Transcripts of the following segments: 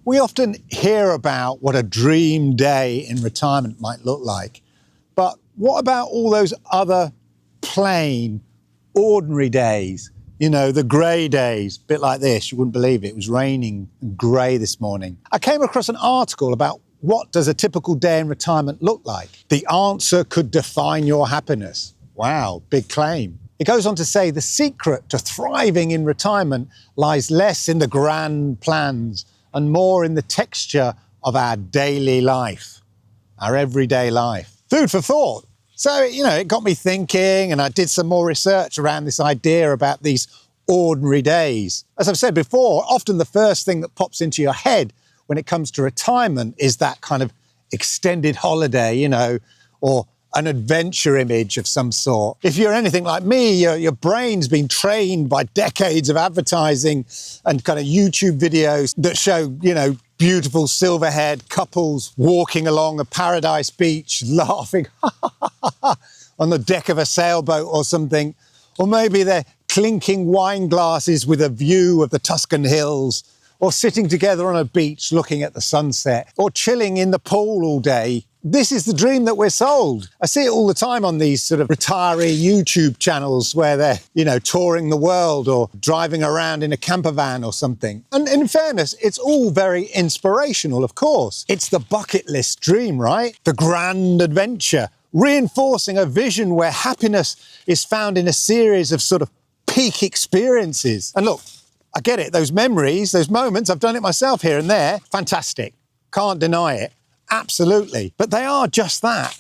We often hear about what a dream day in retirement might look like. But what about all those other plain, ordinary days? You know, the grey days, a bit like this. You wouldn't believe it. It was raining and grey this morning. I came across an article about what does a typical day in retirement look like. The answer could define your happiness. Wow, big claim. It goes on to say the secret to thriving in retirement lies less in the grand plans and more in the texture of our daily life, our everyday life. Food for thought. So, you know, it got me thinking, and I did some more research around this idea about these ordinary days. As I've said before, often the first thing that pops into your head when it comes to retirement is that kind of extended holiday, you know, or an adventure image of some sort. If you're anything like me, your brain's been trained by decades of advertising and kind of YouTube videos that show, you know, beautiful silver-haired couples walking along a paradise beach, laughing on the deck of a sailboat or something. Or maybe they're clinking wine glasses with a view of the Tuscan hills, or sitting together on a beach looking at the sunset, or chilling in the pool all day. This is the dream that we're sold. I see it all the time on these sort of retiree YouTube channels where they're, you know, touring the world or driving around in a camper van or something. And in fairness, it's all very inspirational, of course. It's the bucket list dream, right? The grand adventure, reinforcing a vision where happiness is found in a series of sort of peak experiences. And look, I get it, those memories, those moments, I've done it myself here and there, fantastic, can't deny it. Absolutely. But they are just that.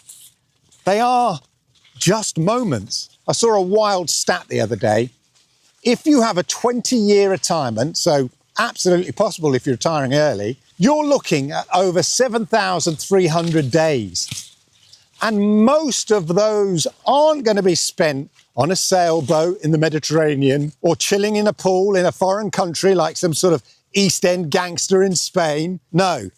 They are just moments. I saw a wild stat the other day. If you have a 20-year retirement, so absolutely possible if you're retiring early, you're looking at over 7,300 days. And most of those aren't going to be spent on a sailboat in the Mediterranean or chilling in a pool in a foreign country like some sort of East End gangster in Spain. No.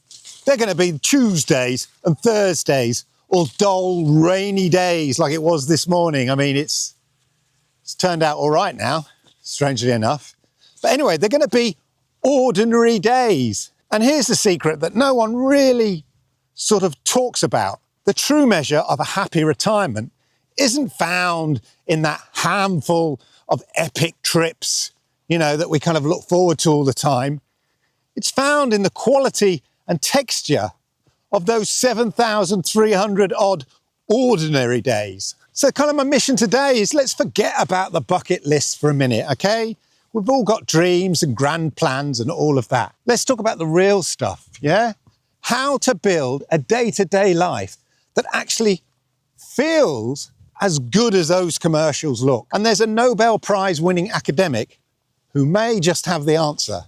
They're going to be Tuesdays and Thursdays or dull, rainy days like it was this morning. I mean, it's turned out all right now, strangely enough. But anyway, they're going to be ordinary days. And here's the secret that no one really sort of talks about. The true measure of a happy retirement isn't found in that handful of epic trips, you know, that we kind of look forward to all the time. It's found in the quality and texture of those 7,300 odd ordinary days. So kind of my mission today is let's forget about the bucket list for a minute, okay? We've all got dreams and grand plans and all of that. Let's talk about the real stuff, yeah? How to build a day-to-day life that actually feels as good as those commercials look. And there's a Nobel Prize-winning academic who may just have the answer.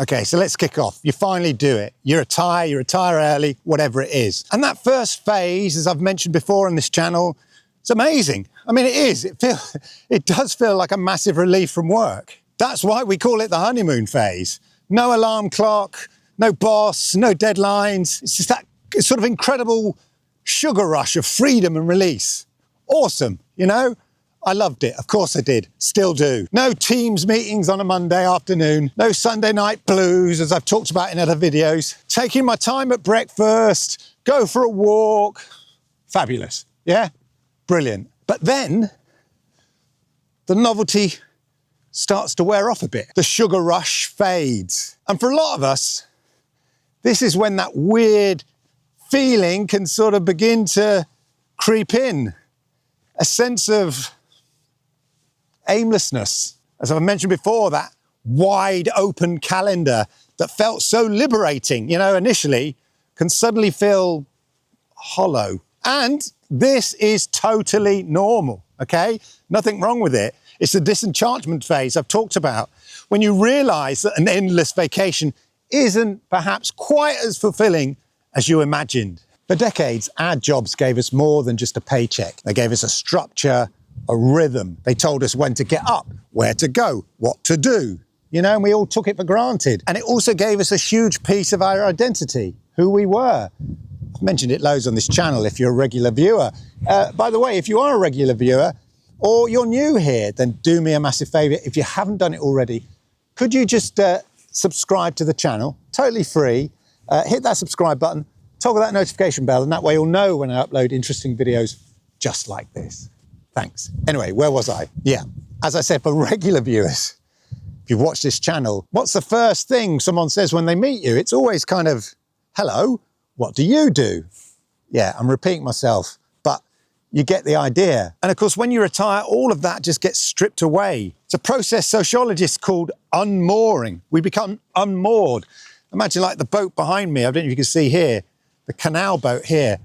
Okay, so let's kick off. You finally do it. You retire early, whatever it is. And that first phase, as I've mentioned before on this channel, it's amazing. I mean, it is. It does feel like a massive relief from work. That's why we call it the honeymoon phase. No alarm clock, no boss, no deadlines. It's just that sort of incredible sugar rush of freedom and release. Awesome, you know? I loved it. Of course I did. Still do. No Teams meetings on a Monday afternoon. No Sunday night blues, as I've talked about in other videos. Taking my time at breakfast. Go for a walk. Fabulous. Yeah? Brilliant. But then the novelty starts to wear off a bit. The sugar rush fades. And for a lot of us, this is when that weird feeling can sort of begin to creep in. A sense of aimlessness. As I've mentioned before, that wide open calendar that felt so liberating, you know, initially, can suddenly feel hollow. And this is totally normal, okay? Nothing wrong with it. It's the disenchantment phase I've talked about, when you realize that an endless vacation isn't perhaps quite as fulfilling as you imagined. For decades, our jobs gave us more than just a paycheck. They gave us a structure, a rhythm. They told us when to get up, where to go, what to do. You know, and we all took it for granted. And it also gave us a huge piece of our identity, who we were. I've mentioned it loads on this channel if you're a regular viewer. By the way, if you are a regular viewer or you're new here, then do me a massive favor. If you haven't done it already, could you just subscribe to the channel, totally free, hit that subscribe button, toggle that notification bell, and that way you'll know when I upload interesting videos just like this. Thanks. Anyway, where was I? Yeah, as I said, for regular viewers, if you've watched this channel, what's the first thing someone says when they meet you? It's always kind of, hello, what do you do? Yeah, I'm repeating myself, but you get the idea. And of course, when you retire, all of that just gets stripped away. It's a process sociologists called unmooring. We become unmoored. Imagine like the boat behind me, I don't know if you can see here, the canal boat here.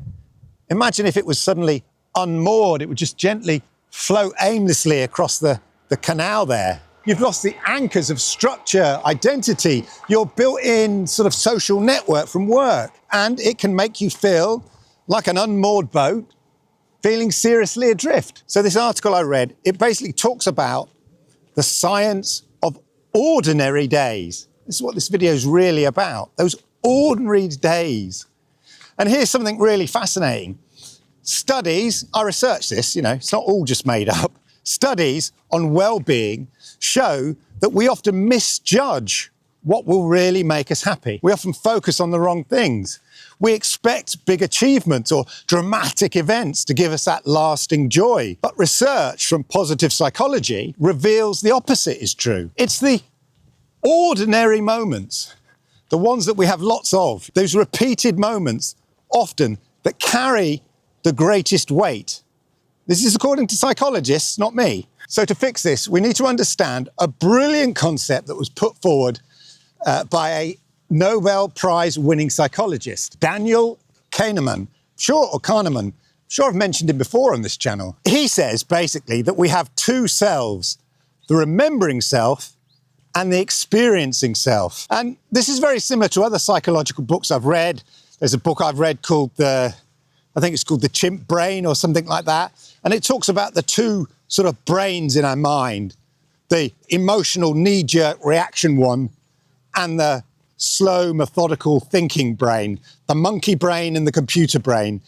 Imagine if it was suddenly unmoored, it would just gently float aimlessly across the canal there. You've lost the anchors of structure, identity, your built-in sort of social network from work. And it can make you feel like an unmoored boat, feeling seriously adrift. So this article I read, it basically talks about the science of ordinary days. This is what this video is really about, those ordinary days. And here's something really fascinating. Studies, I researched this, it's not all just made up. Studies on well-being show that we often misjudge what will really make us happy. We often focus on the wrong things. We expect big achievements or dramatic events to give us that lasting joy. But research from positive psychology reveals the opposite is true. It's the ordinary moments, the ones that we have lots of, those repeated moments often that carry the greatest weight. This is according to psychologists, not me. So to fix this, we need to understand a brilliant concept that was put forward by a Nobel Prize-winning psychologist, Daniel Kahneman. Kahneman. Sure I've mentioned him before on this channel. He says basically that we have two selves, the remembering self and the experiencing self. And this is very similar to other psychological books I've read. There's a book I've read called I think it's called The Chimp Brain or something like that. And it talks about the two sort of brains in our mind, the emotional knee-jerk reaction one and the slow, methodical thinking brain, the monkey brain and the computer brain.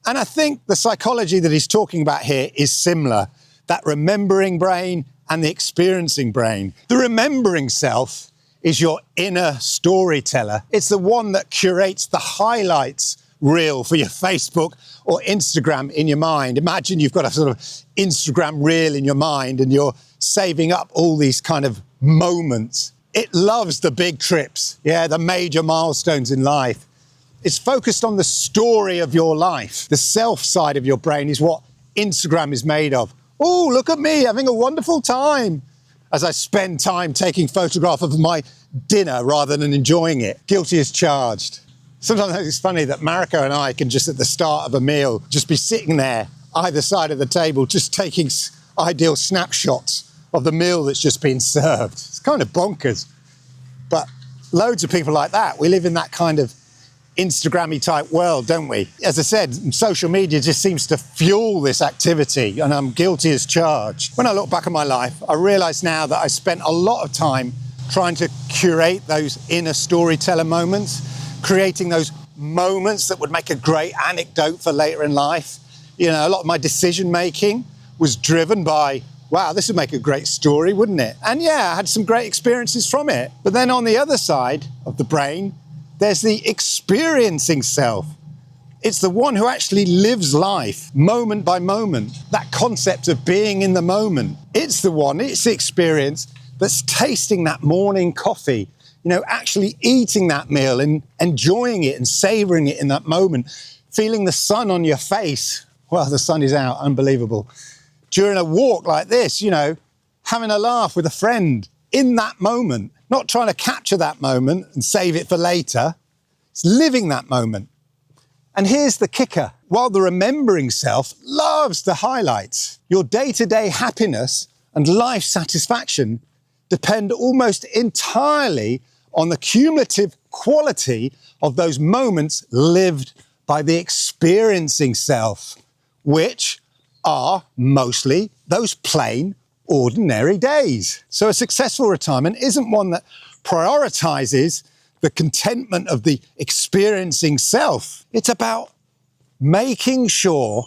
And I think the psychology that he's talking about here is similar, that remembering brain and the experiencing brain. The remembering self is your inner storyteller. It's the one that curates the highlights reel for your Facebook or Instagram in your mind. Imagine you've got a sort of Instagram reel in your mind and you're saving up all these kind of moments. It loves the big trips, the major milestones in life. It's focused on the story of your life. The self side of your brain is what Instagram is made of. Oh, look at me having a wonderful time as I spend time taking photograph of my dinner rather than enjoying it. Guilty as charged. Sometimes it's funny that Mariko and I can just at the start of a meal just be sitting there either side of the table just taking ideal snapshots of the meal that's just been served. It's kind of bonkers. But loads of people like that. We live in that kind of Instagram-y type world, don't we? As I said, social media just seems to fuel this activity and I'm guilty as charged. When I look back on my life, I realise now that I spent a lot of time trying to curate those inner storyteller moments, creating those moments that would make a great anecdote for later in life. A lot of my decision making was driven by, wow, this would make a great story, wouldn't it? And yeah, I had some great experiences from it. But then on the other side of the brain, there's the experiencing self. It's the one who actually lives life moment by moment. That concept of being in the moment. It's the experience that's tasting that morning coffee, actually eating that meal and enjoying it and savoring it in that moment, feeling the sun on your face. Well, the sun is out, unbelievable. During a walk like this, having a laugh with a friend in that moment, not trying to capture that moment and save it for later. It's living that moment. And here's the kicker. While the remembering self loves the highlights, your day-to-day happiness and life satisfaction depend almost entirely on the cumulative quality of those moments lived by the experiencing self, which are mostly those plain, ordinary days. So a successful retirement isn't one that prioritizes the contentment of the experiencing self. It's about making sure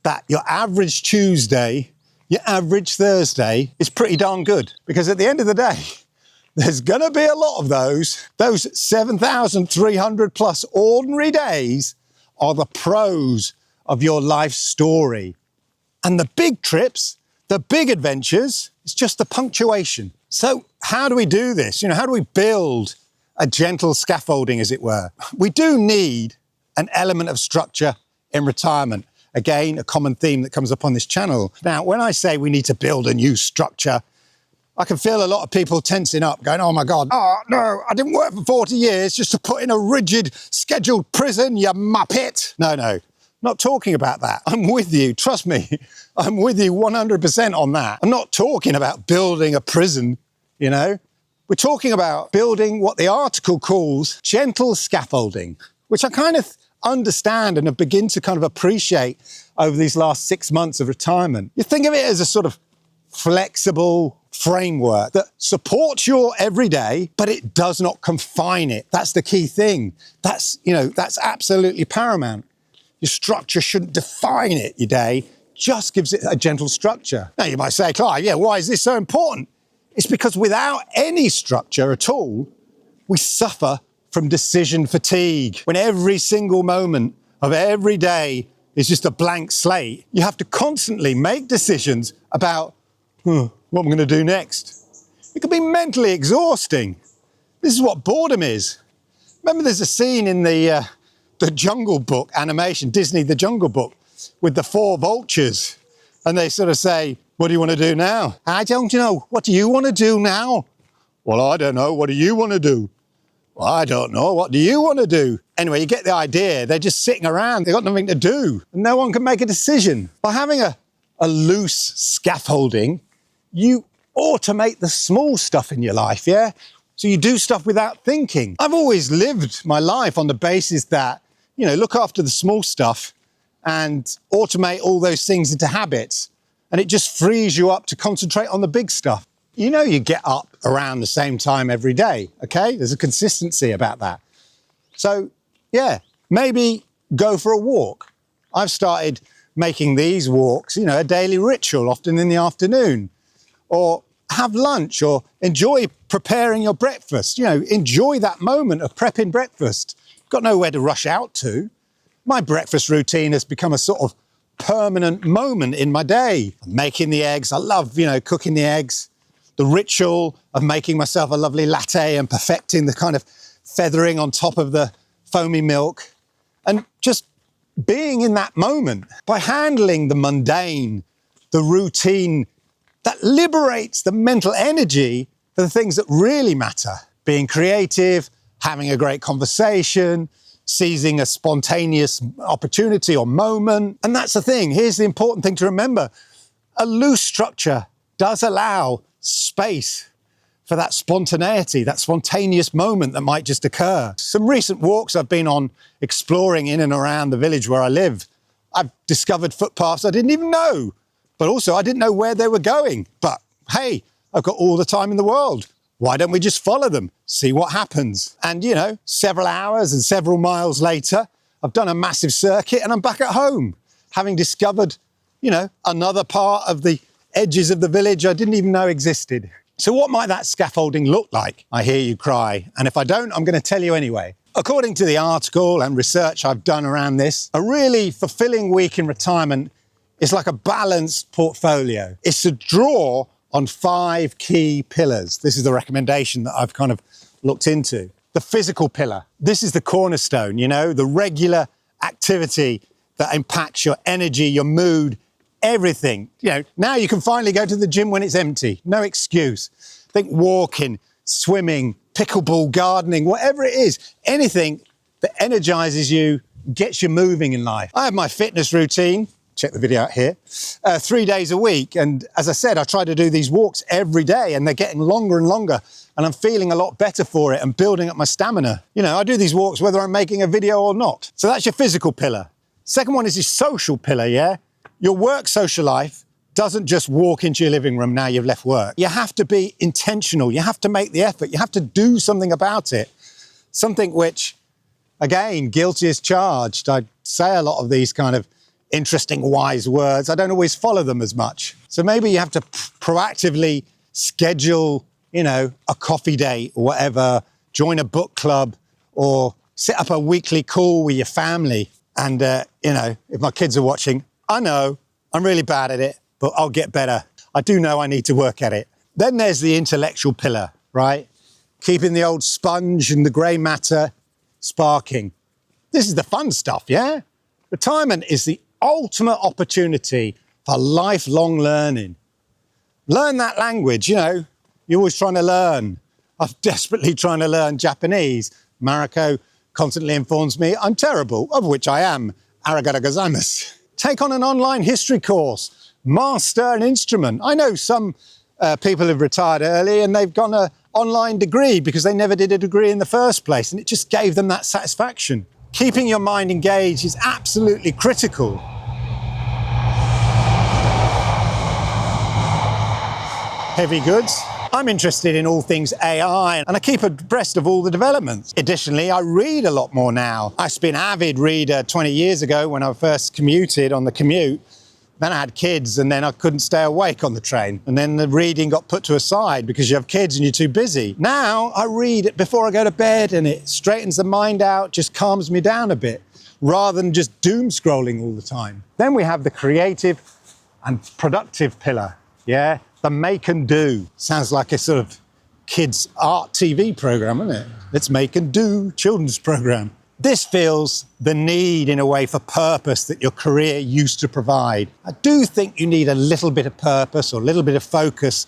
that your average Tuesday, your average Thursday is pretty darn good. Because at the end of the day, there's going to be a lot of those. Those 7,300 plus ordinary days are the prose of your life story. And the big trips, the big adventures, it's just the punctuation. So how do we do this? How do we build a gentle scaffolding, as it were? We do need an element of structure in retirement. Again, a common theme that comes up on this channel. Now, when I say we need to build a new structure, I can feel a lot of people tensing up, going, oh my God, oh no, I didn't work for 40 years just to put in a rigid, scheduled prison, you muppet. No, not talking about that. I'm with you, trust me. I'm with you 100% on that. I'm not talking about building a prison, We're talking about building what the article calls gentle scaffolding, which I kind of understand and have begun to kind of appreciate over these last 6 months of retirement. You think of it as a sort of flexible framework that supports your everyday, but it does not confine it. That's the key thing. That's absolutely paramount. Your structure shouldn't define it, your day, just gives it a gentle structure. Now you might say, Clive, why is this so important? It's because without any structure at all, we suffer from decision fatigue. When every single moment of every day is just a blank slate, you have to constantly make decisions about what I'm going to do next. It can be mentally exhausting. This is what boredom is. Remember, there's a scene in the Jungle Book animation, Disney, the Jungle Book, with the 4 vultures. And they sort of say, what do you want to do now? I don't know. What do you want to do now? Well, I don't know. What do you want to do? Well, I don't know. What do you want to do? Anyway, you get the idea. They're just sitting around. They've got nothing to do. And no one can make a decision. By having a loose scaffolding, you automate the small stuff in your life, yeah? So you do stuff without thinking. I've always lived my life on the basis that, look after the small stuff and automate all those things into habits. And it just frees you up to concentrate on the big stuff. You get up around the same time every day, okay? There's a consistency about that. So, maybe go for a walk. I've started making these walks, a daily ritual, often in the afternoon. Or have lunch, or enjoy preparing your breakfast. Enjoy that moment of prepping breakfast. Got nowhere to rush out to. My breakfast routine has become a sort of permanent moment in my day. Making the eggs, I love, cooking the eggs. The ritual of making myself a lovely latte and perfecting the kind of feathering on top of the foamy milk. And just being in that moment, by handling the mundane, the routine, that liberates the mental energy for the things that really matter. Being creative, having a great conversation, seizing a spontaneous opportunity or moment. And that's the thing. Here's the important thing to remember. A loose structure does allow space for that spontaneity, that spontaneous moment that might just occur. Some recent walks I've been on exploring in and around the village where I live, I've discovered footpaths I didn't even know, but also I didn't know where they were going. But hey, I've got all the time in the world. Why don't we just follow them, see what happens? And several hours and several miles later, I've done a massive circuit and I'm back at home, having discovered, another part of the edges of the village I didn't even know existed. So what might that scaffolding look like? I hear you cry. And if I don't, I'm going to tell you anyway. According to the article and research I've done around this, a really fulfilling week in retirement is like a balanced portfolio. It's to draw on 5 key pillars. This is the recommendation that I've kind of looked into. The physical pillar. This is the cornerstone, the regular activity that impacts your energy, your mood, everything. Now you can finally go to the gym when it's empty. No excuse. Think walking, swimming, pickleball, gardening, whatever it is. Anything that energizes you, gets you moving in life. I have my fitness routine. Check the video out here, 3 days a week. And as I said, I try to do these walks every day and they're getting longer and longer and I'm feeling a lot better for it and building up my stamina. I do these walks whether I'm making a video or not. So that's your physical pillar. Second one is your social pillar, yeah? Your work social life doesn't just walk into your living room now you've left work. You have to be intentional. You have to make the effort. You have to do something about it. Something which, again, guilty as charged. I say a lot of these kind of interesting, wise words. I don't always follow them as much. So maybe you have to proactively schedule you know, a coffee date or whatever, join a book club, or set up a weekly call with your family. And, you know, if my kids are watching, I know I'm really bad at it, but I'll get better. I do know I need to work at it. Then there's the intellectual pillar, right? Keeping the old sponge and the grey matter sparking. This is the fun stuff, yeah? Retirement is the ultimate opportunity for lifelong learning. Learn that language, you know, you're always trying to learn. I'm desperately trying to learn Japanese. Mariko constantly informs me I'm terrible, of which I am. Arigato gozaimasu. Take on an online history course. Master an instrument. I know some people have retired early and they've got an online degree because they never did a degree in the first place, and it just gave them that satisfaction. Keeping your mind engaged is absolutely critical. Heavy goods. I'm interested in all things AI, and I keep abreast of all the developments. Additionally, I read a lot more now. I used to be an avid reader 20 years ago when I first commuted on the commute. Then I had kids, and then I couldn't stay awake on the train. And then the reading got put to a side because you have kids and you're too busy. Now I read it before I go to bed, and it straightens the mind out, just calms me down a bit, rather than just doom scrolling all the time. Then we have the creative and productive pillar, yeah? The make and do. Sounds like a sort of kids' art TV program, doesn't it? Let's make and do children's program. This feels the need, in a way, for purpose that your career used to provide. I do think you need a little bit of purpose or a little bit of focus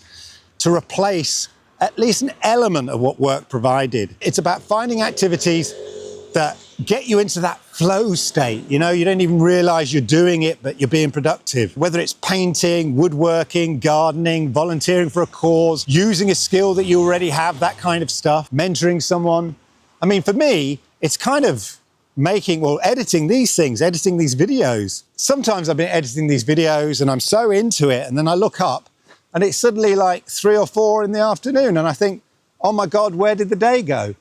to replace at least an element of what work provided. It's about finding activities that get you into that flow state. You know, you don't even realize you're doing it, but you're being productive. Whether it's painting, woodworking, gardening, volunteering for a cause, using a skill that you already have, that kind of stuff, mentoring someone. I mean, for me, it's kind of editing these things, editing these videos. Sometimes I've been editing these videos and I'm so into it, and then I look up and it's suddenly like 3 or 4 in the afternoon, and I think, oh my God, where did the day go?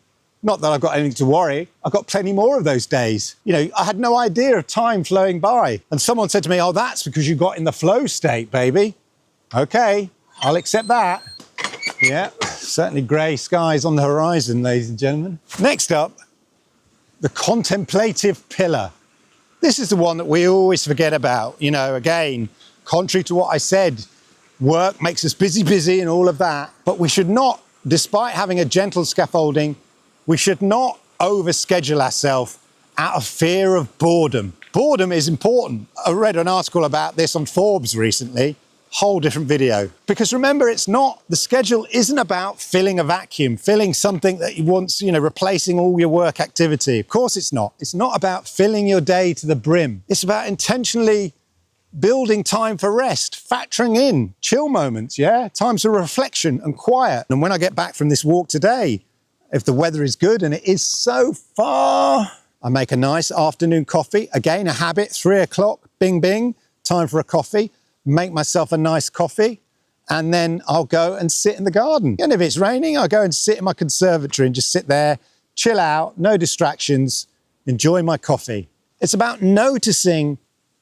Not that I've got anything to worry. I've got plenty more of those days. You know, I had no idea of time flowing by. And someone said to me, oh, that's because you got in the flow state, baby. Okay, I'll accept that. Yeah, certainly grey skies on the horizon, ladies and gentlemen. Next up, the contemplative pillar. This is the one that we always forget about. You know, again, contrary to what I said, work makes us busy and all of that. But we should not, despite having a gentle scaffolding, we should not overschedule ourselves out of fear of boredom. Boredom is important. I read an article about this on Forbes recently, whole different video. Because remember, the schedule isn't about filling a vacuum, filling something that you want, you know, replacing all your work activity. Of course it's not. It's not about filling your day to the brim. It's about intentionally building time for rest, factoring in chill moments, yeah? Times of reflection and quiet. And when I get back from this walk today, if the weather is good, and it is so far, I make a nice afternoon coffee. Again, a habit, 3 o'clock, bing, bing, time for a coffee. Make myself a nice coffee, and then I'll go and sit in the garden. And if it's raining, I'll go and sit in my conservatory and just sit there, chill out, no distractions, enjoy my coffee. It's about noticing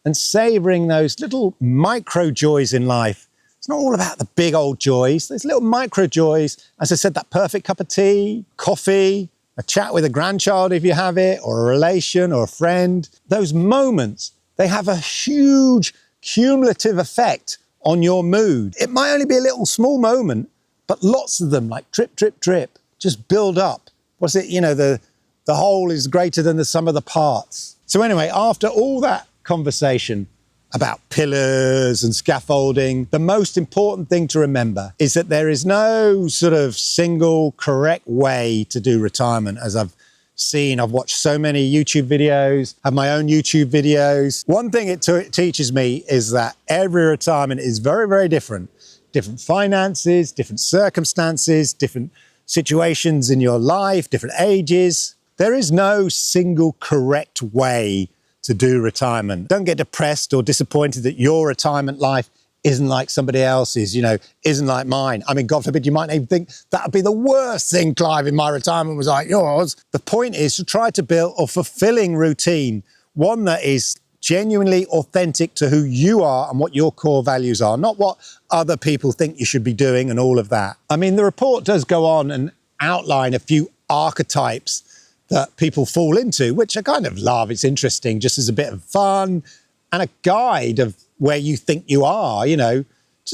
and savouring those little micro joys in life. It's not all about the big old joys. There's little micro joys. As I said, that perfect cup of tea, coffee, a chat with a grandchild if you have it, or a relation or a friend. Those moments, they have a huge cumulative effect on your mood. It might only be a little small moment, but lots of them, like drip, drip, drip, just build up. What's it, you know, the whole is greater than the sum of the parts. So anyway, after all that conversation about pillars and scaffolding, the most important thing to remember is that there is no sort of single correct way to do retirement. As I've watched so many YouTube videos, have my own YouTube videos. One thing it teaches me is that every retirement is very, very different. Different finances, different circumstances, different situations in your life, different ages. There is no single correct way to do retirement. Don't get depressed or disappointed that your retirement life isn't like somebody else's, you know, isn't like mine. I mean, God forbid, you might even think that would be the worst thing, Clive, if my retirement was like yours. The point is to try to build a fulfilling routine, one that is genuinely authentic to who you are and what your core values are, not what other people think you should be doing and all of that. I mean, the report does go on and outline a few archetypes that people fall into, which I kind of love. It's interesting just as a bit of fun and a guide of where you think you are. You know,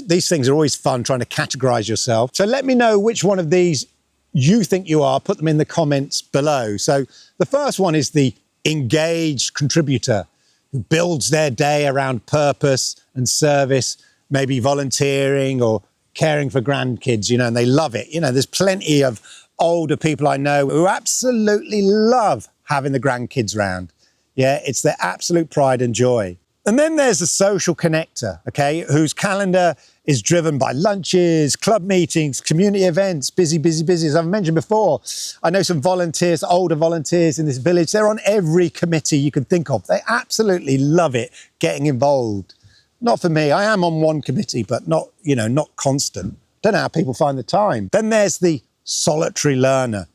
these things are always fun, trying to categorize yourself. So let me know which one of these you think you are. Put them in the comments below. So the first one is the engaged contributor who builds their day around purpose and service, maybe volunteering or caring for grandkids, you know, and they love it. You know, there's plenty of older people I know who absolutely love having the grandkids round. Yeah, it's their absolute pride and joy. And then there's the social connector, okay, whose calendar is driven by lunches, club meetings, community events, busy, busy, busy. As I've mentioned before, I know some volunteers, older volunteers in this village. They're on every committee you can think of. They absolutely love it, getting involved. Not for me. I am on one committee, but not, you know, not constant. Don't know how people find the time. Then there's the solitary learner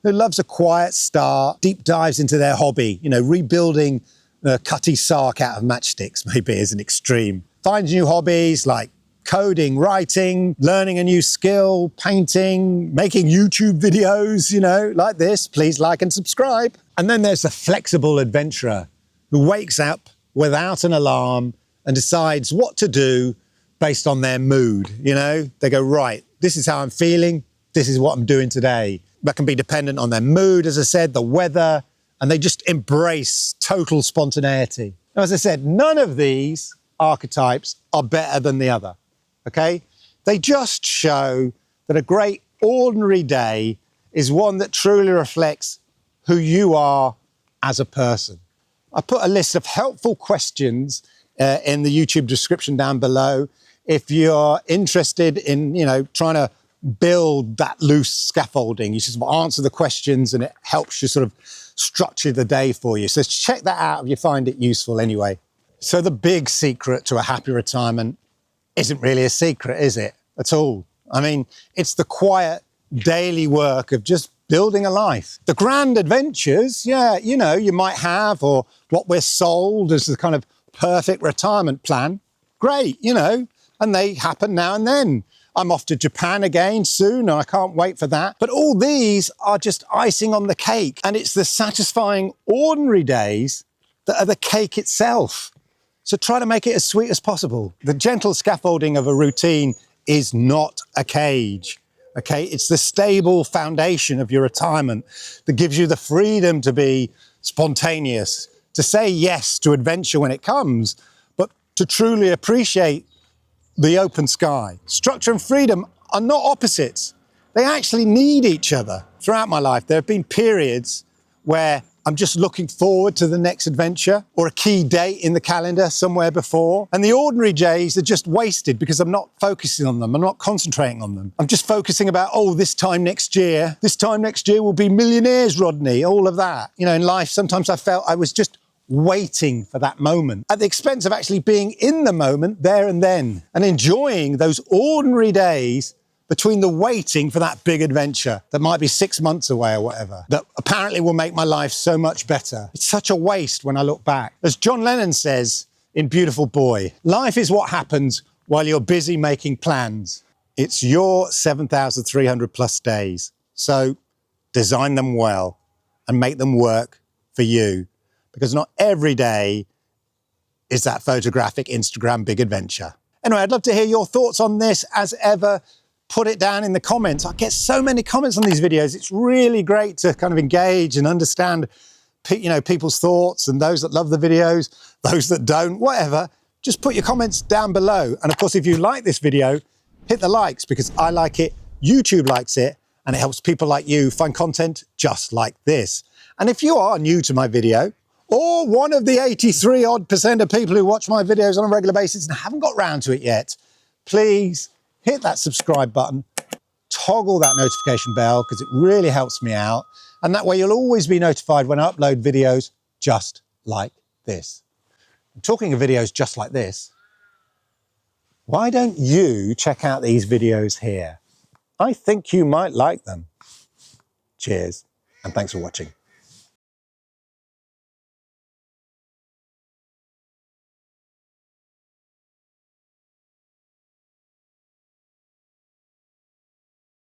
who loves a quiet start, deep dives into their hobby, you know, rebuilding Cutty Sark out of matchsticks maybe is an extreme. Finds new hobbies like coding, writing, learning a new skill, painting, making YouTube videos, you know, like this. Please like and subscribe. And then there's the flexible adventurer who wakes up without an alarm and decides what to do based on their mood. You know, they go, right, this is how I'm feeling. This is what I'm doing today. That can be dependent on their mood, as I said, the weather, and they just embrace total spontaneity. Now, as I said, none of these archetypes are better than the other, okay? They just show that a great ordinary day is one that truly reflects who you are as a person. I put a list of helpful questions in the YouTube description down below. If you're interested in, you know, trying to build that loose scaffolding, you just answer the questions and it helps you sort of structure the day for you. So check that out if you find it useful anyway. So the big secret to a happy retirement isn't really a secret, is it? At all. I mean, it's the quiet daily work of just building a life. The grand adventures, yeah, you know, you might have, or what we're sold as the kind of perfect retirement plan, great, you know, and they happen now and then. I'm off to Japan again soon, and I can't wait for that. But all these are just icing on the cake. And it's the satisfying ordinary days that are the cake itself. So try to make it as sweet as possible. The gentle scaffolding of a routine is not a cage, okay? It's the stable foundation of your retirement that gives you the freedom to be spontaneous, to say yes to adventure when it comes, but to truly appreciate the open sky. Structure and freedom are not opposites. They actually need each other. Throughout my life, there have been periods where I'm just looking forward to the next adventure or a key date in the calendar somewhere before. And the ordinary days are just wasted because I'm not focusing on them. I'm not concentrating on them. I'm just focusing about, oh, this time next year we'll be millionaires, Rodney, all of that. You know, in life, sometimes I felt I was just waiting for that moment at the expense of actually being in the moment there and then and enjoying those ordinary days between the waiting for that big adventure that might be 6 months away or whatever, that apparently will make my life so much better. It's such a waste when I look back. As John Lennon says in Beautiful Boy, life is what happens while you're busy making plans. It's your 7,300 plus days. So design them well and make them work for you. Because not every day is that photographic Instagram big adventure. Anyway, I'd love to hear your thoughts on this. As ever, put it down in the comments. I get so many comments on these videos. It's really great to kind of engage and understand, you know, people's thoughts, and those that love the videos, those that don't, whatever. Just put your comments down below. And of course, if you like this video, hit the likes, because I like it, YouTube likes it, and it helps people like you find content just like this. And if you are new to my video, or one of the 83% of people who watch my videos on a regular basis and haven't got round to it yet, please hit that subscribe button, toggle that notification bell, because it really helps me out. And that way you'll always be notified when I upload videos just like this. And talking of videos just like this, why don't you check out these videos here? I think you might like them. Cheers, and thanks for watching.